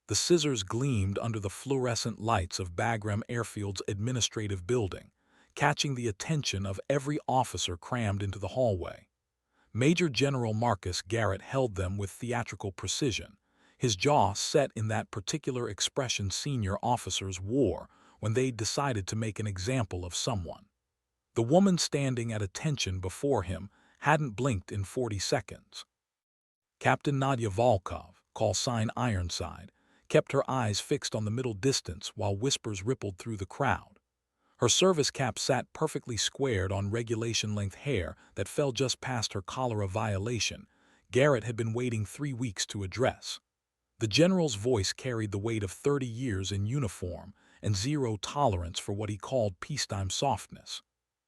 The scissors gleamed under the fluorescent lights of Bagram Airfield's administrative building, catching the attention of every officer crammed into the hallway. Major General Marcus Garrett held them with theatrical precision, his jaw set in that particular expression senior officers wore when they decided to make an example of someone. The woman standing at attention before him hadn't blinked in 40 seconds. Captain Nadia Volkov, call sign Ironside, kept her eyes fixed on the middle distance while whispers rippled through the crowd. Her service cap sat perfectly squared on regulation-length hair that fell just past her collar, a violation Garrett had been waiting 3 weeks to address. The general's voice carried the weight of 30 years in uniform and zero tolerance for what he called peacetime softness.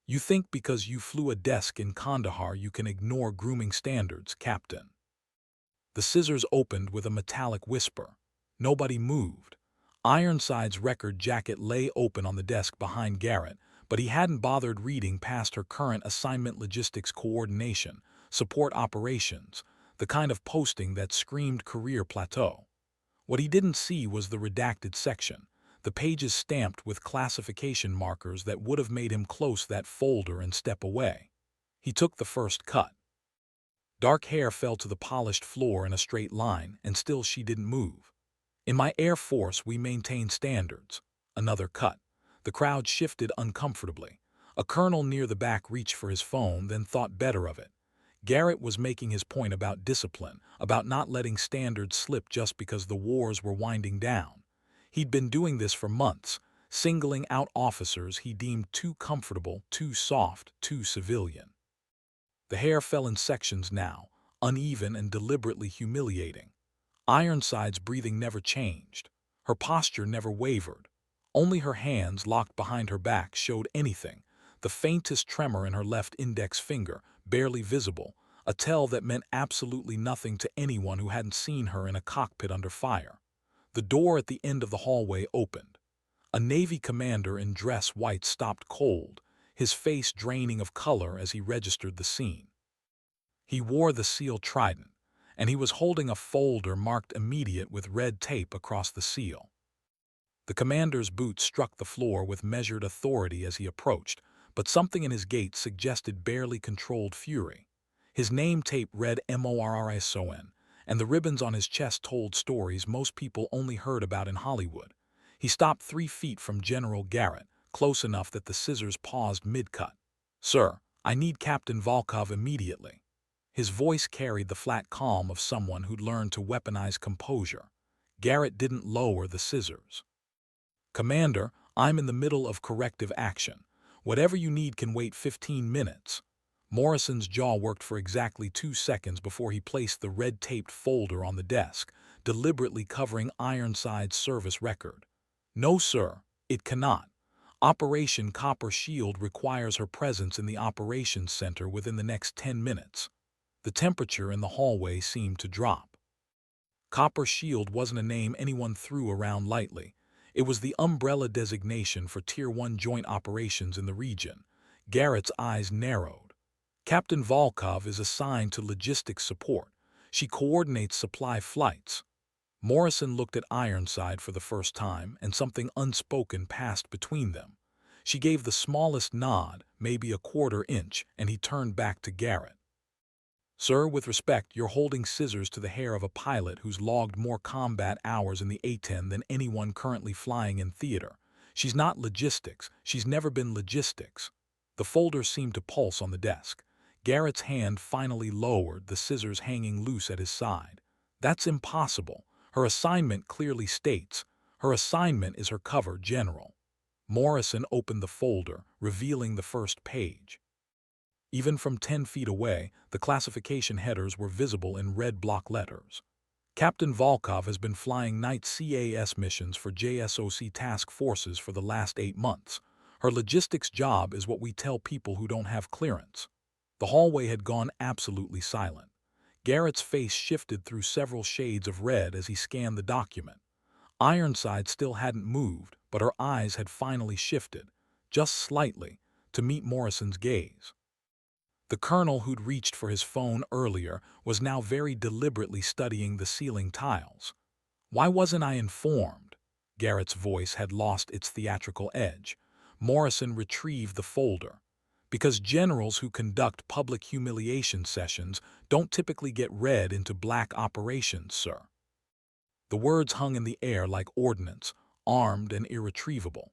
You think because you flew a desk in Kandahar you can ignore grooming standards, Captain. The scissors opened with a metallic whisper. Nobody moved. Ironside's record jacket lay open on the desk behind Garrett, but he hadn't bothered reading past her current assignment: logistics coordination, support operations, the kind of posting that screamed career plateau. What he didn't see was the redacted section, the pages stamped with classification markers that would have made him close that folder and step away. He took the first cut. Dark hair fell to the polished floor in a straight line, and still she didn't move. In my Air Force, we maintain standards. Another cut. The crowd shifted uncomfortably. A colonel near the back reached for his phone, then thought better of it. Garrett was making his point about discipline, about not letting standards slip just because the wars were winding down. He'd been doing this for months, singling out officers he deemed too comfortable, too soft, too civilian. The hair fell in sections now, uneven and deliberately humiliating. Ironside's breathing never changed. Her posture never wavered. Only her hands, locked behind her back, showed anything. The faintest tremor in her left index finger, barely visible, a tell that meant absolutely nothing to anyone who hadn't seen her in a cockpit under fire. The door at the end of the hallway opened. A Navy commander in dress white stopped cold, his face draining of color as he registered the scene. He wore the seal trident, and he was holding a folder marked immediate with red tape across the seal. The commander's boots struck the floor with measured authority as he approached, but something in his gait suggested barely controlled fury. His name tape read MORRISON, and the ribbons on his chest told stories most people only heard about in Hollywood. He stopped 3 feet from General Garrett, close enough that the scissors paused mid-cut. "Sir, I need Captain Volkov immediately." His voice carried the flat calm of someone who'd learned to weaponize composure. Garrett didn't lower the scissors. "Commander, I'm in the middle of corrective action. Whatever you need can wait 15 minutes. Morrison's jaw worked for exactly 2 seconds before he placed the red-taped folder on the desk, deliberately covering Ironside's service record. "No, sir, it cannot. Operation Copper Shield requires her presence in the operations center within the next 10 minutes. The temperature in the hallway seemed to drop. Copper Shield wasn't a name anyone threw around lightly. It was the umbrella designation for Tier 1 joint operations in the region. Garrett's eyes narrowed. Captain Volkov is assigned to logistics support. She coordinates supply flights. Morrison looked at Ironside for the first time, and something unspoken passed between them. She gave the smallest nod, maybe a quarter inch, and he turned back to Garrett. "Sir, with respect, you're holding scissors to the hair of a pilot who's logged more combat hours in the A-10 than anyone currently flying in theater. She's not logistics. She's never been logistics." The folder seemed to pulse on the desk. Garrett's hand finally lowered, the scissors hanging loose at his side. "That's impossible. Her assignment clearly states. Her assignment is her cover, General." Morrison opened the folder, revealing the first page. Even from 10 feet away, the classification headers were visible in red block letters. "Captain Volkov has been flying night CAS missions for JSOC task forces for the last 8 months. Her logistics job is what we tell people who don't have clearance." The hallway had gone absolutely silent. Garrett's face shifted through several shades of red as he scanned the document. Ironside still hadn't moved, but her eyes had finally shifted, just slightly, to meet Morrison's gaze. The colonel who'd reached for his phone earlier was now very deliberately studying the ceiling tiles. Why wasn't I informed? Garrett's voice had lost its theatrical edge. Morrison retrieved the folder. Because generals who conduct public humiliation sessions don't typically get read into black operations, sir. The words hung in the air like ordnance, armed and irretrievable.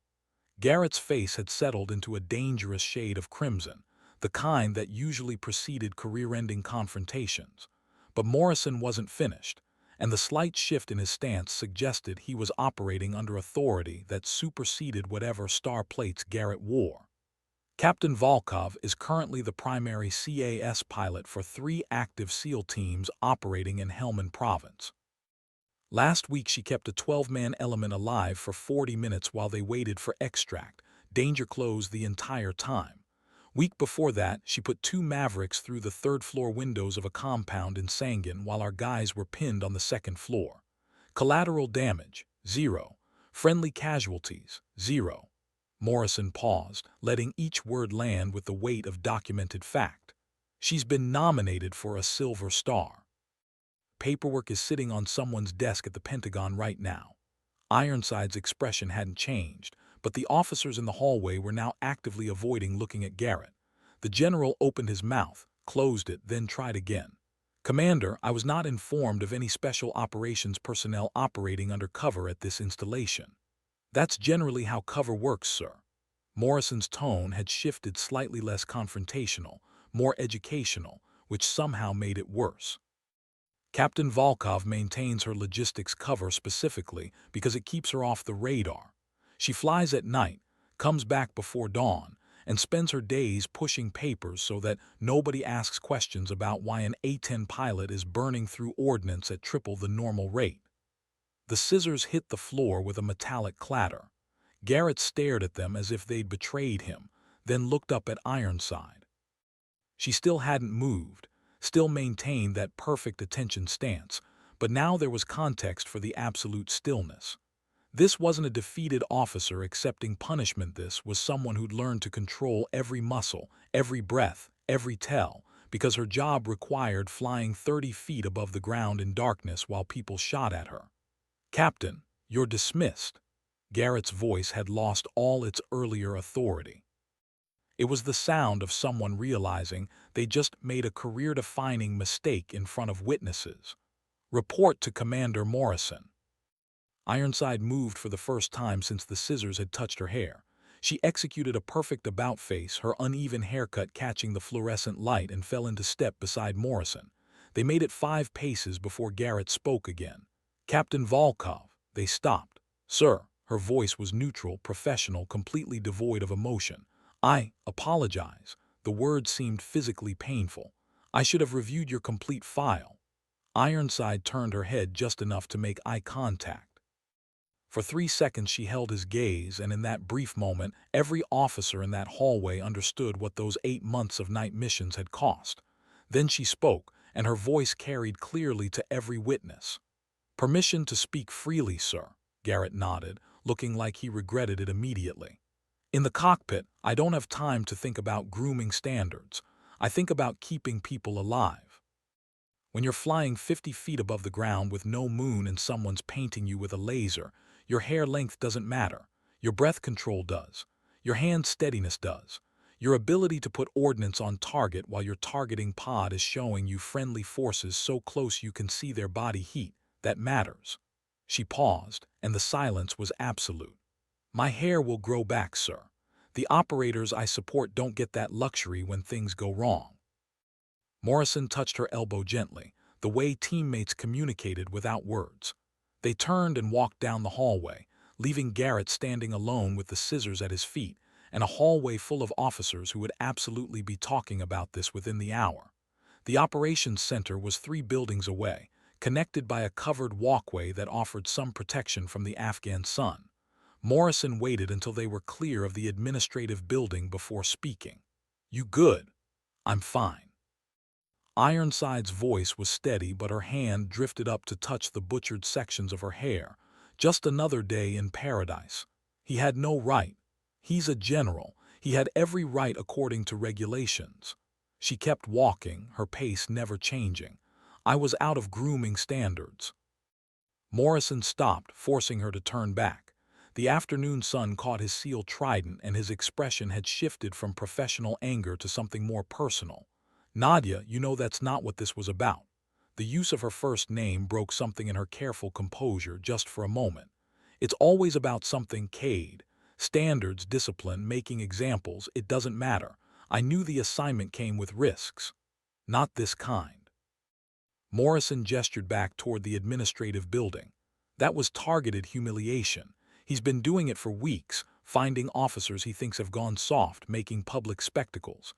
Garrett's face had settled into a dangerous shade of crimson, the kind that usually preceded career-ending confrontations. But Morrison wasn't finished, and the slight shift in his stance suggested he was operating under authority that superseded whatever star plates Garrett wore. Captain Volkov is currently the primary CAS pilot for 3 active SEAL teams operating in Helmand Province. Last week she kept a 12-man element alive for 40 minutes while they waited for extract, danger closed the entire time. Week before that, she put 2 Mavericks through the 3rd-floor windows of a compound in Sangin while our guys were pinned on the 2nd floor. Collateral damage, 0. Friendly casualties, 0. Morrison paused, letting each word land with the weight of documented fact. She's been nominated for a Silver Star. Paperwork is sitting on someone's desk at the Pentagon right now. Ironside's expression hadn't changed, but the officers in the hallway were now actively avoiding looking at Garrett. The general opened his mouth, closed it, then tried again. Commander, I was not informed of any special operations personnel operating under cover at this installation. That's generally how cover works, sir. Morrison's tone had shifted slightly less confrontational, more educational, which somehow made it worse. Captain Volkov maintains her logistics cover specifically because it keeps her off the radar. She flies at night, comes back before dawn, and spends her days pushing papers so that nobody asks questions about why an A-10 pilot is burning through ordnance at triple the normal rate. The scissors hit the floor with a metallic clatter. Garrett stared at them as if they'd betrayed him, then looked up at Ironside. She still hadn't moved, still maintained that perfect attention stance, but now there was context for the absolute stillness. This wasn't a defeated officer accepting punishment. This was someone who'd learned to control every muscle, every breath, every tell, because her job required flying 30 feet above the ground in darkness while people shot at her. Captain, you're dismissed. Garrett's voice had lost all its earlier authority. It was the sound of someone realizing they just made a career-defining mistake in front of witnesses. Report to Commander Morrison. Ironside moved for the first time since the scissors had touched her hair. She executed a perfect about-face, her uneven haircut catching the fluorescent light, and fell into step beside Morrison. They made it 5 paces before Garrett spoke again. Captain Volkov. They stopped. Sir. Her voice was neutral, professional, completely devoid of emotion. I apologize. The words seemed physically painful. I should have reviewed your complete file. Ironside turned her head just enough to make eye contact. For 3 seconds she held his gaze, and in that brief moment, every officer in that hallway understood what those 8 months of night missions had cost. Then she spoke, and her voice carried clearly to every witness. Permission to speak freely, sir. Garrett nodded, looking like he regretted it immediately. In the cockpit, I don't have time to think about grooming standards. I think about keeping people alive. When you're flying 50 feet above the ground with no moon and someone's painting you with a laser, your hair length doesn't matter. Your breath control does. Your hand steadiness does. Your ability to put ordnance on target while your targeting pod is showing you friendly forces so close you can see their body heat, that matters. She paused, and the silence was absolute. My hair will grow back, sir. The operators I support don't get that luxury when things go wrong. Morrison touched her elbow gently, the way teammates communicated without words. They turned and walked down the hallway, leaving Garrett standing alone with the scissors at his feet, and a hallway full of officers who would absolutely be talking about this within the hour. The operations center was 3 buildings away, connected by a covered walkway that offered some protection from the Afghan sun. Morrison waited until they were clear of the administrative building before speaking. You good? I'm fine. Ironside's voice was steady, but her hand drifted up to touch the butchered sections of her hair. Just another day in paradise. He had no right. He's a general. He had every right according to regulations. She kept walking, her pace never changing. I was out of grooming standards. Morrison stopped, forcing her to turn back. The afternoon sun caught his seal trident and his expression had shifted from professional anger to something more personal. Nadia, you know that's not what this was about. The use of her first name broke something in her careful composure just for a moment. It's always about something, Cade. Standards, discipline, making examples, it doesn't matter. I knew the assignment came with risks. Not this kind. Morrison gestured back toward the administrative building. That was targeted humiliation. He's been doing it for weeks, finding officers he thinks have gone soft, making public spectacles.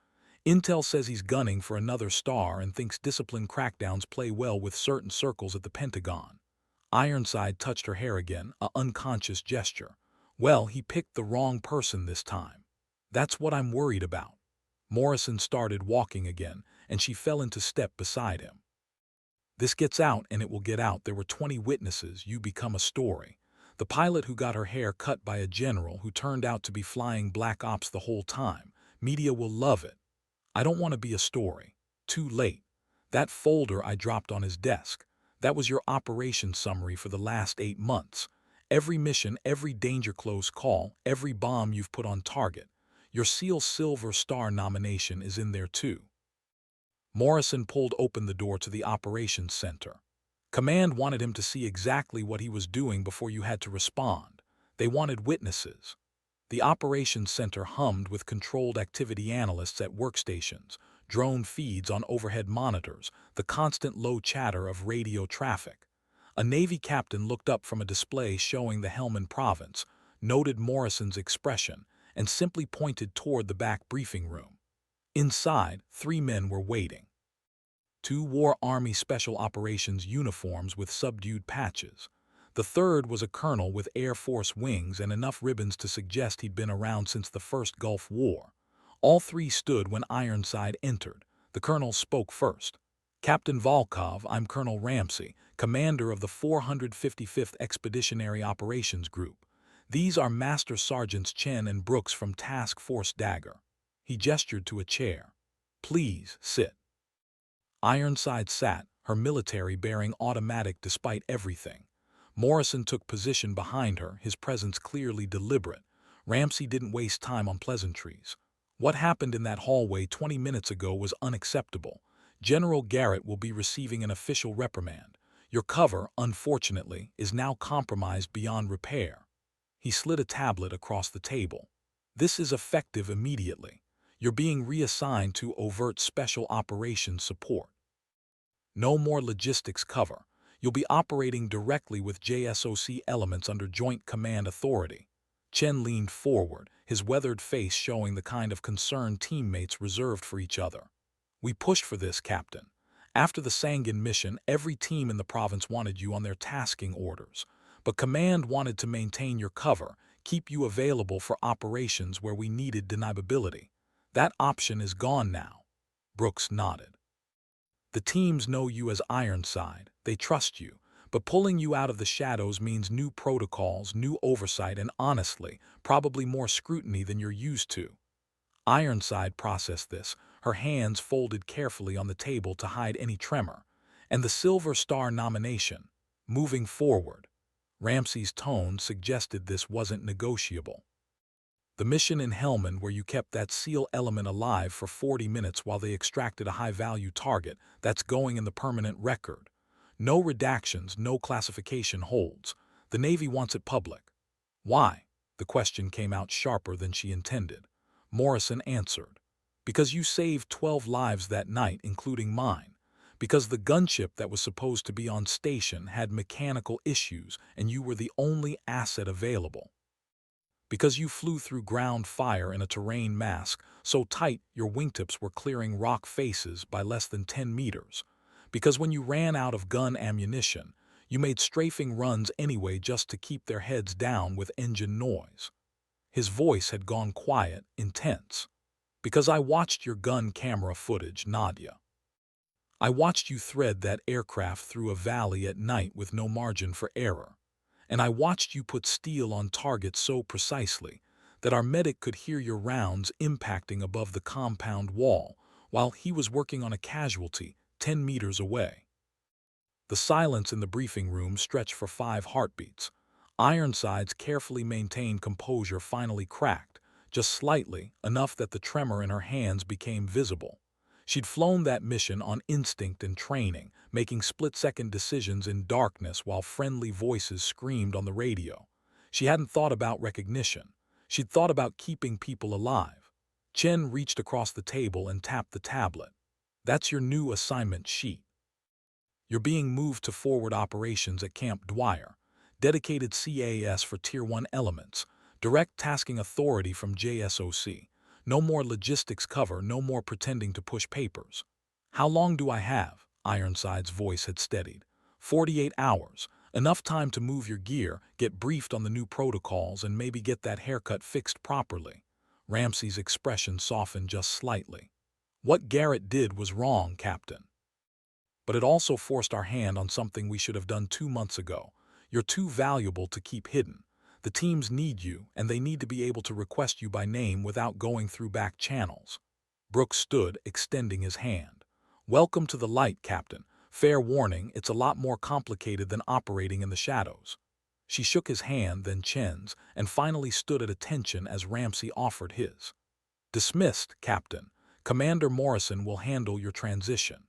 Intel says he's gunning for another star and thinks discipline crackdowns play well with certain circles at the Pentagon. Ironside touched her hair again, an unconscious gesture. Well, he picked the wrong person this time. That's what I'm worried about. Morrison started walking again, and she fell into step beside him. This gets out and it will get out. There were 20 witnesses. You become a story. The pilot who got her hair cut by a general who turned out to be flying black ops the whole time. Media will love it. I don't want to be a story. Too late. That folder I dropped on his desk. That was your operation summary for the last 8 months. Every mission, every danger close call, every bomb you've put on target. Your SEAL Silver Star nomination is in there too. Morrison pulled open the door to the operations center. Command wanted him to see exactly what he was doing before you had to respond. They wanted witnesses. The operations center hummed with controlled activity analysts at workstations, drone feeds on overhead monitors, the constant low chatter of radio traffic. A Navy captain looked up from a display showing the Helmand province, noted Morrison's expression, and simply pointed toward the back briefing room. Inside, 3 men were waiting. 2 wore Army Special Operations uniforms with subdued patches. The third was a colonel with Air Force wings and enough ribbons to suggest he'd been around since the First Gulf War. All 3 stood when Ironside entered. The colonel spoke first. Captain Volkov, I'm Colonel Ramsey, commander of the 455th Expeditionary Operations Group. These are Master Sergeants Chen and Brooks from Task Force Dagger. He gestured to a chair. Please, sit. Ironside sat, her military bearing automatic despite everything. Morrison took position behind her, his presence clearly deliberate. Ramsey didn't waste time on pleasantries. What happened in that hallway 20 minutes ago was unacceptable. General Garrett will be receiving an official reprimand. Your cover, unfortunately, is now compromised beyond repair. He slid a tablet across the table. This is effective immediately. You're being reassigned to overt special operations support. No more logistics cover. You'll be operating directly with JSOC elements under Joint Command Authority. Chen leaned forward, his weathered face showing the kind of concern teammates reserved for each other. We pushed for this, Captain. After the Sangin mission, every team in the province wanted you on their tasking orders. But Command wanted to maintain your cover, keep you available for operations where we needed deniability. That option is gone now. Brooks nodded. The teams know you as Ironside. They trust you. But pulling you out of the shadows means new protocols, new oversight, and honestly, probably more scrutiny than you're used to. Ironside processed this, her hands folded carefully on the table to hide any tremor. And the Silver Star nomination, moving forward. Ramsey's tone suggested this wasn't negotiable. The mission in Helmand where you kept that SEAL element alive for 40 minutes while they extracted a high-value target, that's going in the permanent record. No redactions, no classification holds. The Navy wants it public. Why? The question came out sharper than she intended. Morrison answered. Because you saved 12 lives that night, including mine. Because the gunship that was supposed to be on station had mechanical issues and you were the only asset available. Because you flew through ground fire in a terrain mask so tight your wingtips were clearing rock faces by less than 10 meters. Because when you ran out of gun ammunition, you made strafing runs anyway just to keep their heads down with engine noise. His voice had gone quiet, intense. Because I watched your gun camera footage, Nadia. I watched you thread that aircraft through a valley at night with no margin for error. And I watched you put steel on target so precisely that our medic could hear your rounds impacting above the compound wall while he was working on a casualty 10 meters away. The silence in the briefing room stretched for 5 heartbeats. Ironside's carefully maintained composure finally cracked, just slightly, enough that the tremor in her hands became visible. She'd flown that mission on instinct and training, making split-second decisions in darkness while friendly voices screamed on the radio. She hadn't thought about recognition. She'd thought about keeping people alive. Chen reached across the table and tapped the tablet. "That's your new assignment sheet. You're being moved to forward operations at Camp Dwyer, dedicated CAS for Tier 1 elements, direct tasking authority from JSOC. No more logistics cover, no more pretending to push papers." "How long do I have?" Ironside's voice had steadied. 48 hours. Enough time to move your gear, get briefed on the new protocols, and maybe get that haircut fixed properly. Ramsey's expression softened just slightly. "What Garrett did was wrong, Captain. But it also forced our hand on something we should have done 2 months ago. You're too valuable to keep hidden. The teams need you, and they need to be able to request you by name without going through back channels." Brooks stood, extending his hand. "Welcome to the light, Captain. Fair warning, it's a lot more complicated than operating in the shadows." She shook his hand, then Chen's, and finally stood at attention as Ramsey offered his. "Dismissed, Captain. Commander Morrison will handle your transition."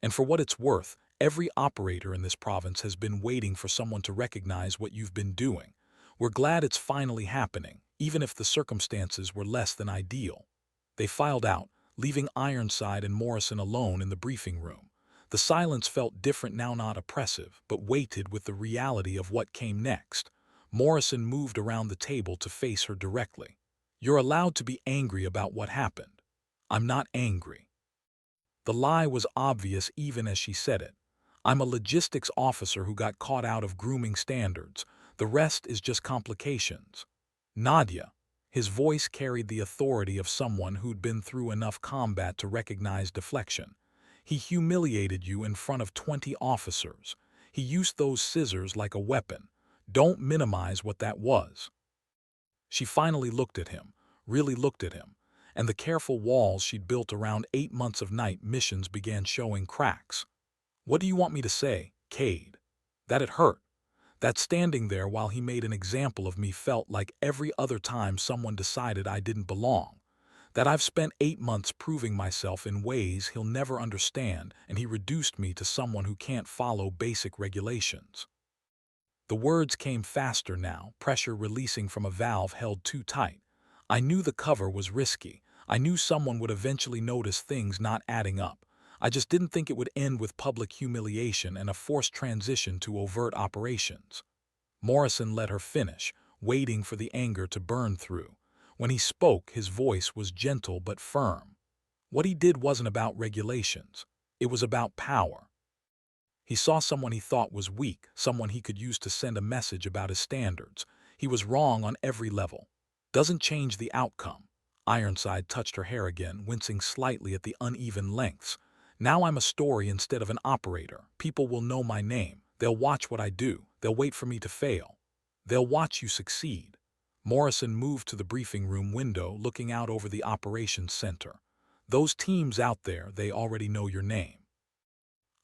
And for what it's worth, every operator in this province has been waiting for someone to recognize what you've been doing. We're glad it's finally happening, even if the circumstances were less than ideal. They filed out, leaving Ironside and Morrison alone in the briefing room. The silence felt different now, not oppressive, but weighted with the reality of what came next. Morrison moved around the table to face her directly. "You're allowed to be angry about what happened." "I'm not angry." The lie was obvious even as she said it. "I'm a logistics officer who got caught out of grooming standards. The rest is just complications." "Nadia." His voice carried the authority of someone who'd been through enough combat to recognize deflection. "He humiliated you in front of 20 officers. He used those scissors like a weapon. Don't minimize what that was." She finally looked at him, really looked at him, and the careful walls she'd built around 8 months of night missions began showing cracks. "What do you want me to say, Cade? That it hurt? That standing there while he made an example of me felt like every other time someone decided I didn't belong? That I've spent 8 months proving myself in ways he'll never understand, and he reduced me to someone who can't follow basic regulations?" The words came faster now, pressure releasing from a valve held too tight. "I knew the cover was risky. I knew someone would eventually notice things not adding up. I just didn't think it would end with public humiliation and a forced transition to overt operations." Morrison let her finish, waiting for the anger to burn through. When he spoke, his voice was gentle but firm. What he did wasn't about regulations. It was about power. He saw someone he thought was weak, someone he could use to send a message about his standards. He was wrong on every level. "Doesn't change the outcome." Ironside touched her hair again, wincing slightly at the uneven lengths. "Now I'm a story instead of an operator. People will know my name. They'll watch what I do. They'll wait for me to fail. They'll watch you succeed." Morrison moved to the briefing room window, looking out over the operations center. "Those teams out there, they already know your name.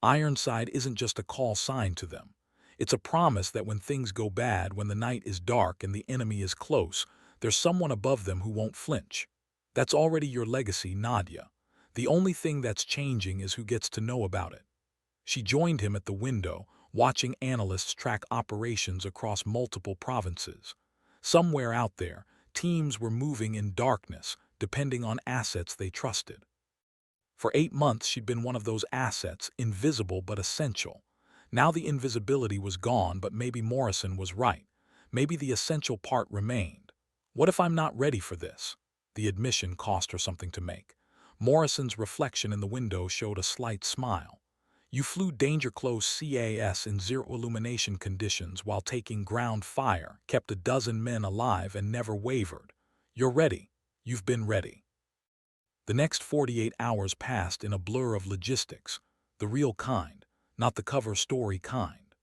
Ironside isn't just a call sign to them. It's a promise that when things go bad, when the night is dark and the enemy is close, there's someone above them who won't flinch. That's already your legacy, Nadia. The only thing that's changing is who gets to know about it." She joined him at the window, watching analysts track operations across multiple provinces. Somewhere out there, teams were moving in darkness, depending on assets they trusted. For 8 months she'd been one of those assets, invisible but essential. Now the invisibility was gone, but maybe Morrison was right. Maybe the essential part remained. "What if I'm not ready for this?" The admission cost her something to make. Morrison's reflection in the window showed a slight smile. "You flew danger-close CAS in zero-illumination conditions while taking ground fire, kept a dozen men alive, and never wavered. You're ready. You've been ready." The next 48 hours passed in a blur of logistics, the real kind, not the cover story kind.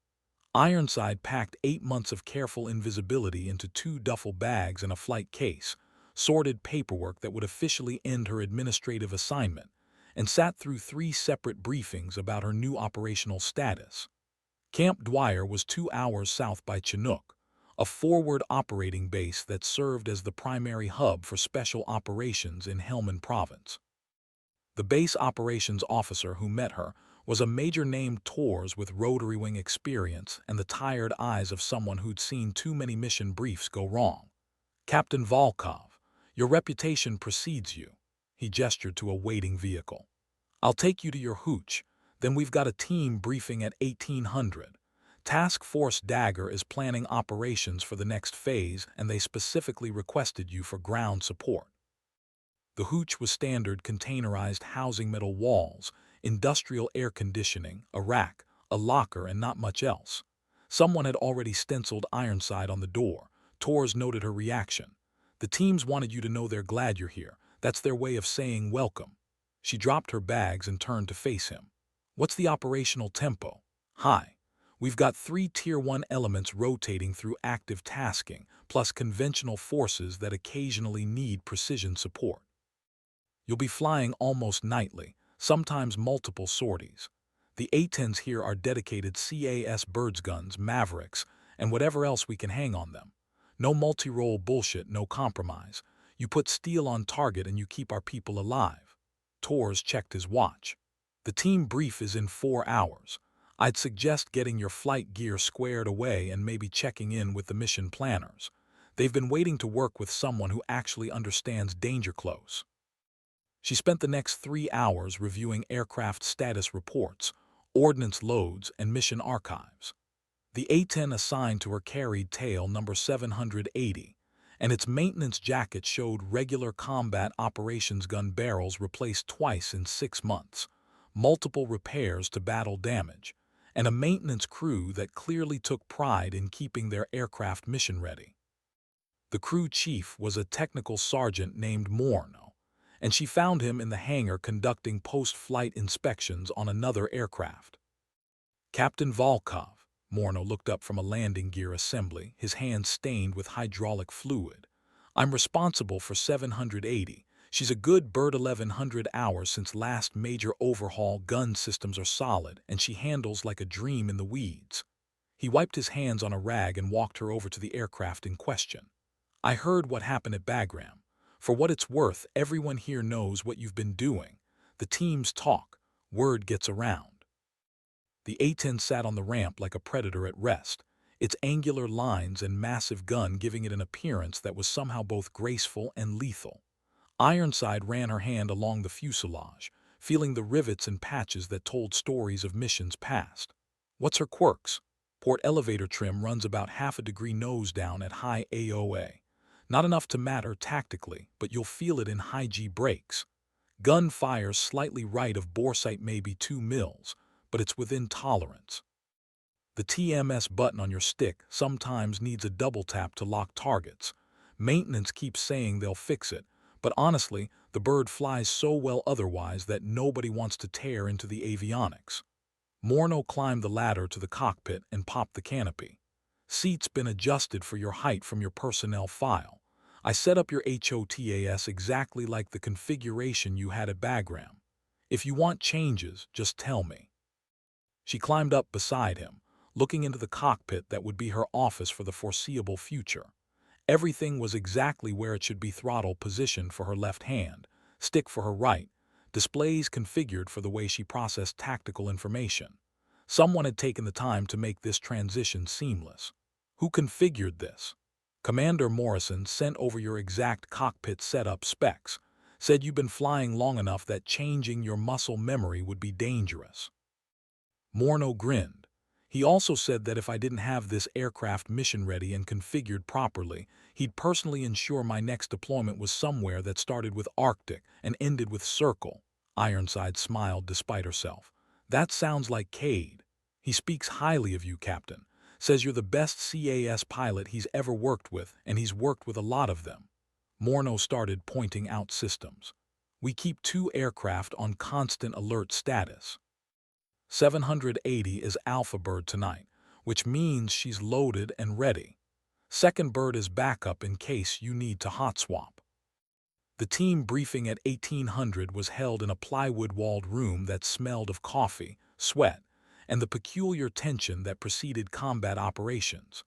Ironside packed 8 months of careful invisibility into 2 duffel bags and a flight case, sorted paperwork that would officially end her administrative assignment, and sat through 3 separate briefings about her new operational status. Camp Dwyer was 2 hours south by Chinook, a forward operating base that served as the primary hub for special operations in Helmand Province. The base operations officer who met her was a major named Tors with rotary wing experience and the tired eyes of someone who'd seen too many mission briefs go wrong. "Captain Volkov, your reputation precedes you." He gestured to a waiting vehicle. "I'll take you to your hooch, then we've got a team briefing at 1800. Task Force Dagger is planning operations for the next phase and they specifically requested you for ground support." The hooch was standard containerized housing metal walls, industrial air conditioning, a rack, a locker, and not much else. Someone had already stenciled Ironside on the door. Tors noted her reaction. "The teams wanted you to know they're glad you're here. That's their way of saying welcome." She dropped her bags and turned to face him. "What's the operational tempo?" "High. We've got 3 Tier 1 elements rotating through active tasking, plus conventional forces that occasionally need precision support. You'll be flying almost nightly, sometimes multiple sorties. The A-10s here are dedicated CAS Birds guns, Mavericks, and whatever else we can hang on them. No multi-role bullshit, no compromise. You put steel on target and you keep our people alive." Tors checked his watch. "The team brief is in 4 hours. I'd suggest getting your flight gear squared away and maybe checking in with the mission planners. They've been waiting to work with someone who actually understands danger close." She spent the next 3 hours reviewing aircraft status reports, ordnance loads, and mission archives. The A-10 assigned to her carried tail number 780, and its maintenance jacket showed regular combat operations gun barrels replaced twice in 6 months, multiple repairs to battle damage, and a maintenance crew that clearly took pride in keeping their aircraft mission ready. The crew chief was a technical sergeant named Morno, and she found him in the hangar conducting post-flight inspections on another aircraft. "Captain Volkov." Morno looked up from a landing gear assembly, his hands stained with hydraulic fluid. "I'm responsible for 780. She's a good bird 1100 hours since last major overhaul. Gun systems are solid, and she handles like a dream in the weeds." He wiped his hands on a rag and walked her over to the aircraft in question. "I heard what happened at Bagram. For what it's worth, everyone here knows what you've been doing. The teams talk. Word gets around." The A-10 sat on the ramp like a predator at rest, its angular lines and massive gun giving it an appearance that was somehow both graceful and lethal. Ironside ran her hand along the fuselage, feeling the rivets and patches that told stories of missions past. "What's her quirks?" "Port elevator trim runs about half a degree nose down at high AOA. Not enough to matter tactically, but you'll feel it in high-G brakes. Gun fires slightly right of bore sight, maybe 2 mils, but it's within tolerance. The TMS button on your stick sometimes needs a double tap to lock targets. Maintenance keeps saying they'll fix it, but honestly, the bird flies so well otherwise that nobody wants to tear into the avionics." Morno climbed the ladder to the cockpit and popped the canopy. "Seat's been adjusted for your height from your personnel file. I set up your HOTAS exactly like the configuration you had at Bagram. If you want changes, just tell me." She climbed up beside him, looking into the cockpit that would be her office for the foreseeable future. Everything was exactly where it should be: throttle positioned for her left hand, stick for her right, displays configured for the way she processed tactical information. Someone had taken the time to make this transition seamless. "Who configured this?" "Commander Morrison sent over your exact cockpit setup specs. Said you've been flying long enough that changing your muscle memory would be dangerous." Morno grinned. "He also said that if I didn't have this aircraft mission ready and configured properly, he'd personally ensure my next deployment was somewhere that started with Arctic and ended with Circle." Ironside smiled despite herself. "That sounds like Cade. He speaks highly of you, Captain. Says you're the best CAS pilot he's ever worked with, and he's worked with a lot of them." Morno started pointing out systems. "We keep 2 aircraft on constant alert status. 780 is Alpha Bird tonight, which means she's loaded and ready. Second Bird is backup in case you need to hot swap." The team briefing at 1800 was held in a plywood-walled room that smelled of coffee, sweat, and the peculiar tension that preceded combat operations.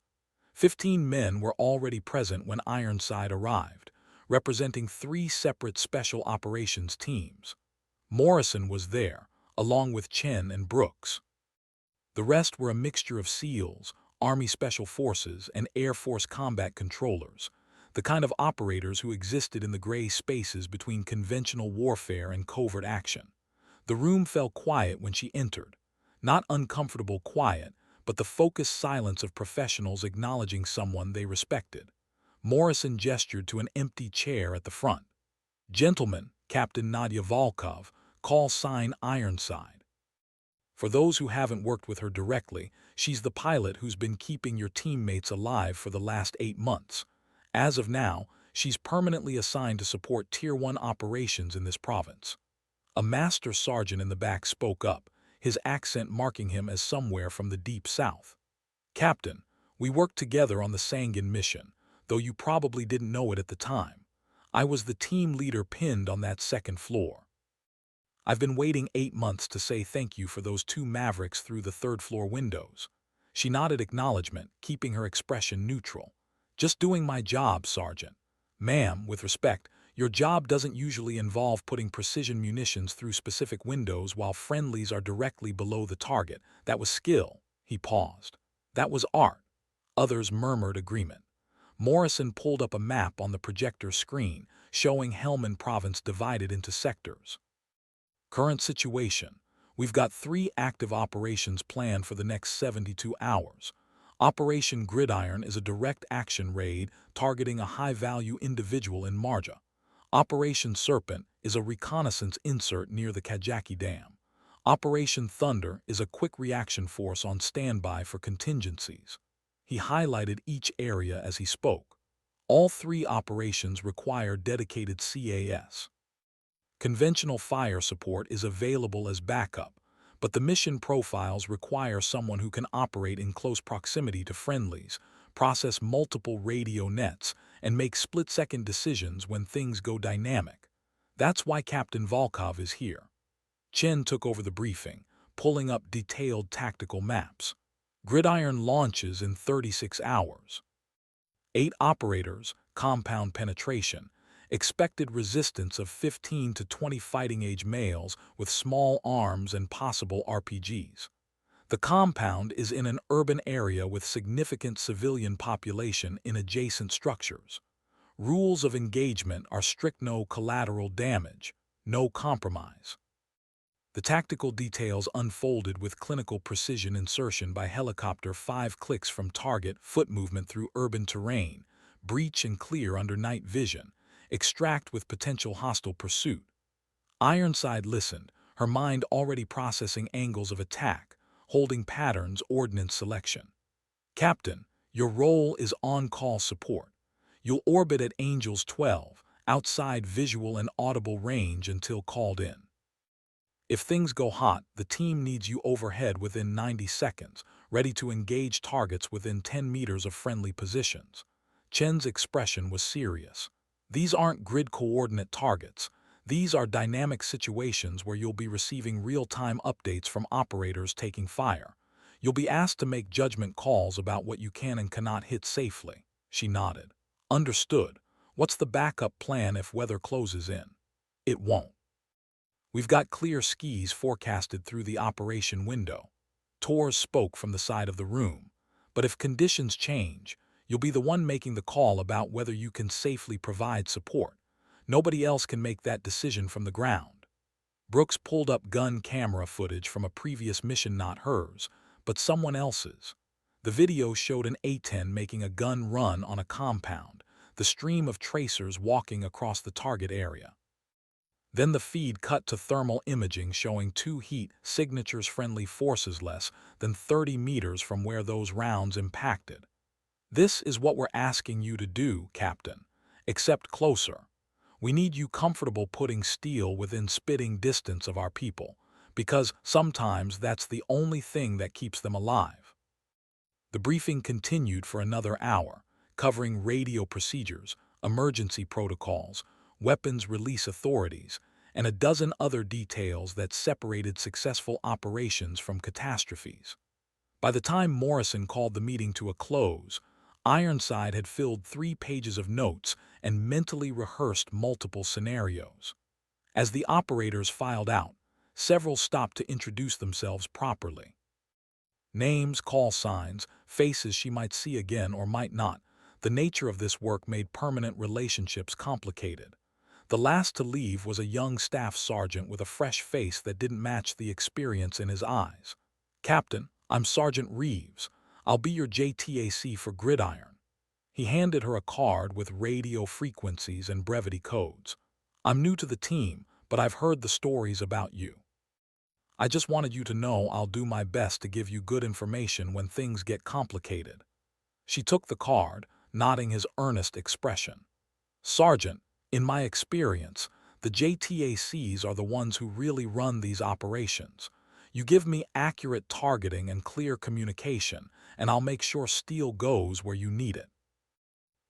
15 men were already present when Ironside arrived, representing 3 separate special operations teams. Morrison was there, along with Chen and Brooks. The rest were a mixture of SEALs, Army Special Forces, and Air Force combat controllers, the kind of operators who existed in the gray spaces between conventional warfare and covert action. The room fell quiet when she entered. Not uncomfortable quiet, but the focused silence of professionals acknowledging someone they respected. Morrison gestured to an empty chair at the front. "Gentlemen, Captain Nadia Volkov, call sign Ironside." For those who haven't worked with her directly, she's the pilot who's been keeping your teammates alive for the last 8 months. As of now, she's permanently assigned to support Tier 1 operations in this province. A master sergeant in the back spoke up, his accent marking him as somewhere from the deep south. "Captain, we worked together on the Sangin mission, though you probably didn't know it at the time. I was the team leader pinned on that second floor. I've been waiting 8 months to say thank you for those 2 mavericks through the third-floor windows." She nodded acknowledgement, keeping her expression neutral. "Just doing my job, Sergeant. Ma'am, with respect, your job doesn't usually involve putting precision munitions through specific windows while friendlies are directly below the target. That was skill." He paused. "That was art." Others murmured agreement. Morrison pulled up a map on the projector screen, showing Helmand Province divided into sectors. "Current situation. We've got 3 active operations planned for the next 72 hours. Operation Gridiron is a direct action raid targeting a high-value individual in Marja. Operation Serpent is a reconnaissance insert near the Kajaki Dam. Operation Thunder is a quick reaction force on standby for contingencies." He highlighted each area as he spoke. All 3 operations require dedicated CAS. Conventional fire support is available as backup, but the mission profiles require someone who can operate in close proximity to friendlies, process multiple radio nets, and make split-second decisions when things go dynamic. That's why Captain Volkov is here. Chen took over the briefing, pulling up detailed tactical maps. Gridiron launches in 36 hours. 8 operators, compound penetration, expected resistance of 15 to 20 fighting-age males with small arms and possible RPGs. The compound is in an urban area with significant civilian population in adjacent structures. Rules of engagement are strict: no collateral damage, no compromise. The tactical details unfolded with clinical precision: insertion by helicopter 5 clicks from target, foot movement through urban terrain, breach and clear under night vision, extract with potential hostile pursuit. Ironside listened, her mind already processing angles of attack, holding patterns, ordnance selection. "Captain, your role is on-call support. You'll orbit at Angels 12, outside visual and audible range until called in. If things go hot, the team needs you overhead within 90 seconds, ready to engage targets within 10 meters of friendly positions." Chen's expression was serious. "These aren't grid coordinate targets. These are dynamic situations where you'll be receiving real-time updates from operators taking fire. You'll be asked to make judgment calls about what you can and cannot hit safely." She nodded. "Understood. What's the backup plan if weather closes in?" "It won't. We've got clear skies forecasted through the operation window." Torres spoke from the side of the room. "But if conditions change, you'll be the one making the call about whether you can safely provide support. Nobody else can make that decision from the ground." Brooks pulled up gun camera footage from a previous mission, not hers, but someone else's. The video showed an A-10 making a gun run on a compound, the stream of tracers walking across the target area. Then the feed cut to thermal imaging showing 2 heat signatures friendly forces less than 30 meters from where those rounds impacted. "This is what we're asking you to do, Captain, except closer. We need you comfortable putting steel within spitting distance of our people, because sometimes that's the only thing that keeps them alive." The briefing continued for another hour, covering radio procedures, emergency protocols, weapons release authorities, and a dozen other details that separated successful operations from catastrophes. By the time Morrison called the meeting to a close, Ironside had filled 3 pages of notes and mentally rehearsed multiple scenarios. As the operators filed out, several stopped to introduce themselves properly. Names, call signs, faces she might see again or might not. The nature of this work made permanent relationships complicated. The last to leave was a young staff sergeant with a fresh face that didn't match the experience in his eyes. "Captain, I'm Sergeant Reeves. I'll be your JTAC for Gridiron." He handed her a card with radio frequencies and brevity codes. "I'm new to the team, but I've heard the stories about you. I just wanted you to know I'll do my best to give you good information when things get complicated." She took the card, nodding his earnest expression. "Sergeant, in my experience, the JTACs are the ones who really run these operations. You give me accurate targeting and clear communication, and I'll make sure steel goes where you need it."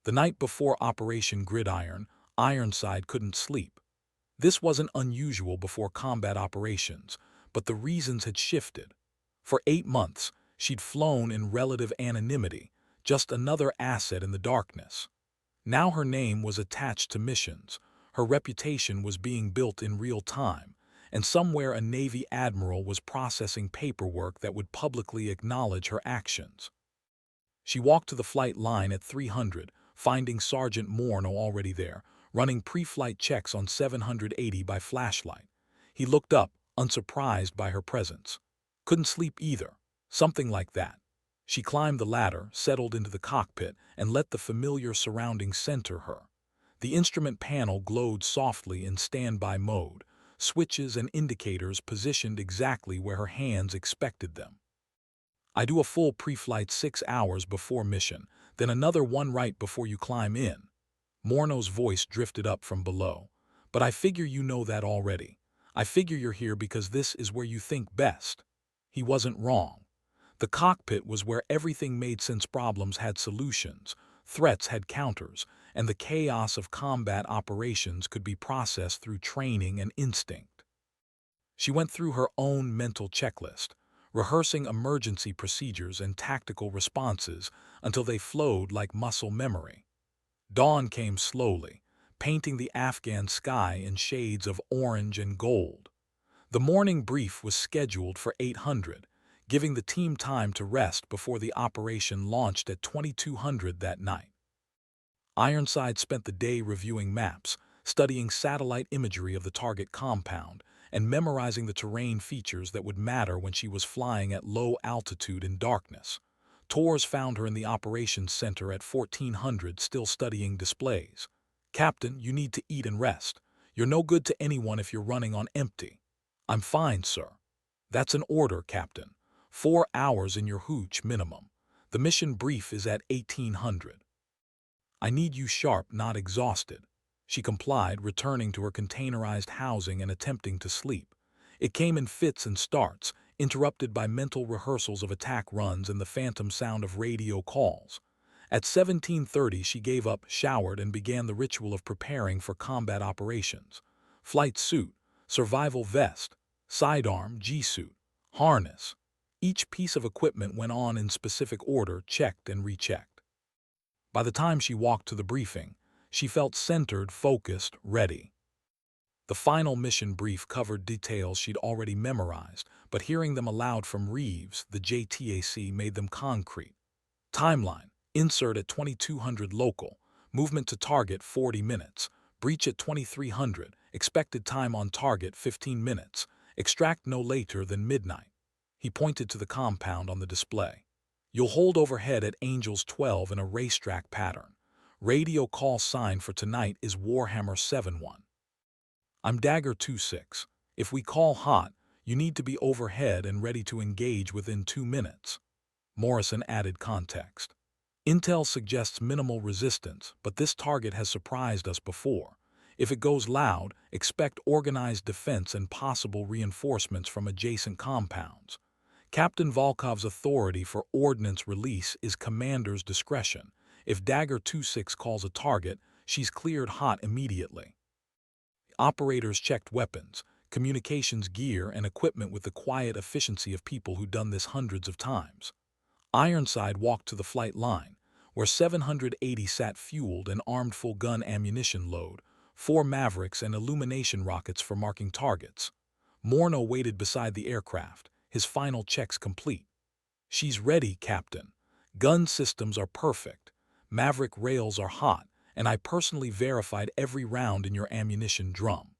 The night before Operation Gridiron, Ironside couldn't sleep. This wasn't unusual before combat operations, but the reasons had shifted. For 8 months, she'd flown in relative anonymity, just another asset in the darkness. Now her name was attached to missions, her reputation was being built in real time, and somewhere a Navy admiral was processing paperwork that would publicly acknowledge her actions. She walked to the flight line at 300, finding Sergeant Morneau already there, running pre-flight checks on 780 by flashlight. He looked up, unsurprised by her presence. "Couldn't sleep either." Something like that. She climbed the ladder, settled into the cockpit, and let the familiar surroundings center her. The instrument panel glowed softly in standby mode, switches and indicators positioned exactly where her hands expected them. "I do a full pre-flight 6 hours before mission, then another one right before you climb in." Morneau's voice drifted up from below. "But I figure you know that already. I figure you're here because this is where you think best." He wasn't wrong. The cockpit was where everything made sense. Problems had solutions, threats had counters, and the chaos of combat operations could be processed through training and instinct. She went through her own mental checklist, rehearsing emergency procedures and tactical responses until they flowed like muscle memory. Dawn came slowly, painting the Afghan sky in shades of orange and gold. The morning brief was scheduled for 800, giving the team time to rest before the operation launched at 2200 that night. Ironside spent the day reviewing maps, studying satellite imagery of the target compound, and memorizing the terrain features that would matter when she was flying at low altitude in darkness. Tours found her in the operations center at 1400 still studying displays. "Captain, you need to eat and rest. You're no good to anyone if you're running on empty." "I'm fine, sir." "That's an order, Captain. 4 hours in your hooch minimum. The mission brief is at 1800. I need you sharp, not exhausted." She complied, returning to her containerized housing and attempting to sleep. It came in fits and starts, interrupted by mental rehearsals of attack runs and the phantom sound of radio calls. At 1730 she gave up, showered, and began the ritual of preparing for combat operations. Flight suit, survival vest, sidearm, G-suit, harness. Each piece of equipment went on in specific order, checked and rechecked. By the time she walked to the briefing, she felt centered, focused, ready. The final mission brief covered details she'd already memorized, but hearing them aloud from Reeves, the JTAC, made them concrete. Timeline: insert at 2200 local, movement to target 40 minutes, breach at 2300, expected time on target 15 minutes, extract no later than midnight. He pointed to the compound on the display. "You'll hold overhead at Angels 12 in a racetrack pattern. Radio call sign for tonight is Warhammer 7-1. I'm Dagger 2-6. If we call hot, you need to be overhead and ready to engage within 2 minutes." Morrison added context. "Intel suggests minimal resistance, but this target has surprised us before. If it goes loud, expect organized defense and possible reinforcements from adjacent compounds. Captain Volkov's authority for ordnance release is commander's discretion. If Dagger 2-6 calls a target, she's cleared hot immediately." Operators checked weapons, communications gear, and equipment with the quiet efficiency of people who'd done this hundreds of times. Ironside walked to the flight line, where 780 sat fueled and armed full-gun ammunition load, 4 Mavericks and illumination rockets for marking targets. Morneau waited beside the aircraft, his final checks complete. "She's ready, Captain. Gun systems are perfect. Maverick rails are hot, and I personally verified every round in your ammunition drum.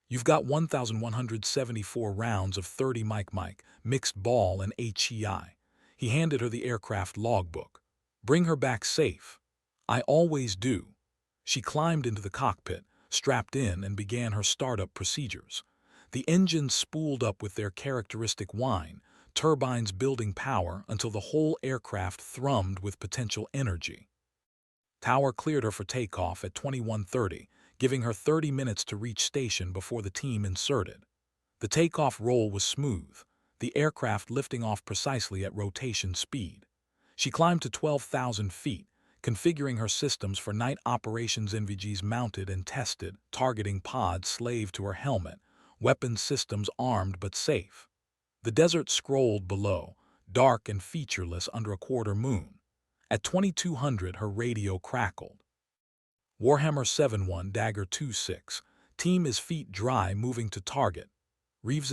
You've got 1,174 rounds of 30 Mike, mixed ball and HEI. He handed her the aircraft logbook. "Bring her back safe." "I always do." She climbed into the cockpit, strapped in, and began her startup procedures. The engines spooled up with their characteristic whine, turbines building power until the whole aircraft thrummed with potential energy. Tower cleared her for takeoff at 21:30, giving her 30 minutes to reach station before the team inserted. The takeoff roll was smooth, the aircraft lifting off precisely at rotation speed. She climbed to 12,000 feet, configuring her systems for night operations. NVGs mounted and tested, targeting pods slaved to her helmet, weapons systems armed but safe. The desert scrolled below, dark and featureless under a quarter moon. At 2200, her radio crackled. "Warhammer 7-1 Dagger 2-6. Team is feet dry moving to target." Reeves'